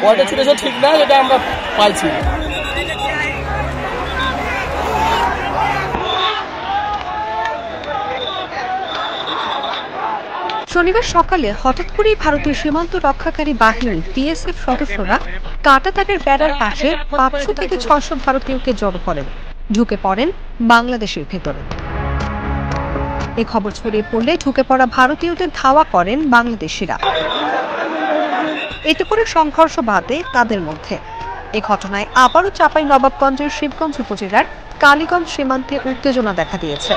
কয়টা ছুটেছে ঠিক না, এটা আমরা পাইছি। শনিবার সকালে হঠাৎ করেই ভারতীয় সীমান্ত রক্ষাকারী বাহিনীর বিএসএফ সদস্যরা কাঁটাতারের বেড়ার পাশে 500 থেকে 600 ভারতীয়কে জড়ো করেন, ঢুকে পড়েন বাংলাদেশের ভেতরে। এ খবর ছড়িয়ে পড়লে ঢুকে পড়া ভারতীয়দের ধাওয়া করেন বাংলাদেশিরা। এতে করে সংঘর্ষ বাধে তাদের মধ্যে। এ ঘটনায় আবারও চাঁপাইনবাবগঞ্জের শিবগঞ্জ উপজেলার কালীগঞ্জ সীমান্তে উত্তেজনা দেখা দিয়েছে।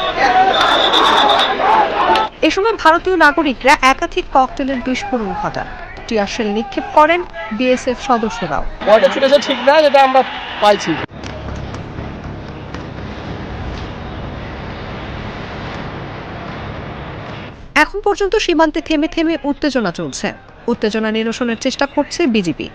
এ সময় ভারতীয় নাগরিকরা একাধিক ককটেলের বিস্ফোরণ ঘটান, টিয়ারশেল নিক্ষেপ করেন বিএসএফ সদস্যরাও। কয়টা ছুটেছে ঠিক না, এটা আমরা পাইছি। এখন পর্যন্ত সীমান্তে থেমে থেমে উত্তেজনা চলছে। উত্তেজনা নিরসনের চেষ্টা করছে বিজিবি।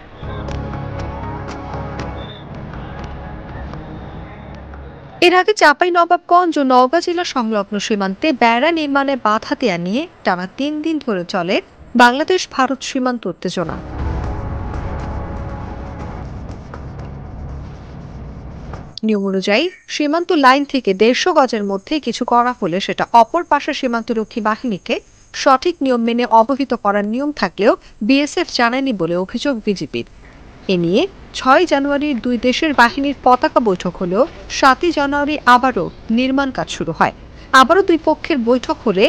এর আগে চাঁপাইনবাবগঞ্জ ও নওগাঁ জেলা সংলগ্ন সীমান্তে বেড়া নির্মাণে বাধা দেয়া নিয়ে টানা 3 দিন ধরে চলে বাংলাদেশ ভারত সীমান্ত উত্তেজনা। নিয়ম অনুযায়ী সীমান্ত লাইন থেকে 150 গজের মধ্যে কিছু করা হলে সেটা অপর পাশের সীমান্তরক্ষী বাহিনীকে সঠিক নিয়ম মেনে অবহিত করার নিয়ম থাকলেও বিএসএফ জানায়নি বলে অভিযোগ বিজিবির। এ নিয়ে 6 জানুয়ারি দুই দেশের বাহিনীর পতাকা বৈঠক হলেও 7 জানুয়ারি আবারও নির্মাণ কাজ শুরু হয়। আবারও দুই পক্ষের বৈঠক হলে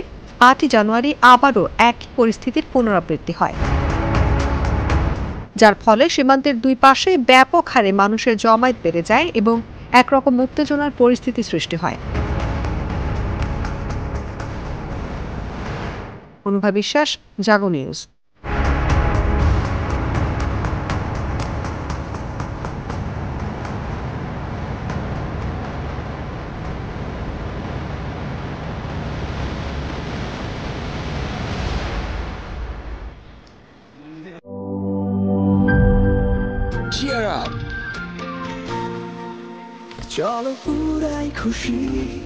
8 জানুয়ারি আবারও একই পরিস্থিতির পুনরাবৃত্তি হয়, যার ফলে সীমান্তের দুই পাশে ব্যাপক হারে মানুষের জমায়েত বেড়ে যায় এবং একরকম উত্তেজনার পরিস্থিতি সৃষ্টি হয়। অনুভা বিশ্বাস, জাগো নিউজ। Cheer up! চলো পুরাই খুশি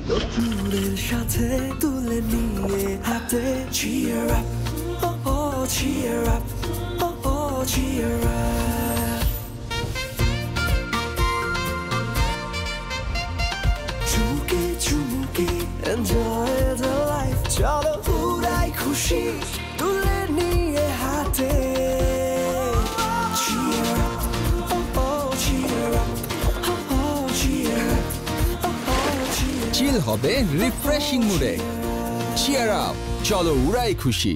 নতুনের সাথে তুলে নিয়ে হাতে Cheer up! Oh oh cheer up! Oh oh cheer up! চুমুকে চুমুকে enjoy the life চলো পুরাই খুশি তুলে নিয়ে হাতে Cheer up! Oh oh cheer up! চিল হবে রিফ্রেশিং মুডে। চিয়ার আপ, চলো উড়াই খুশি।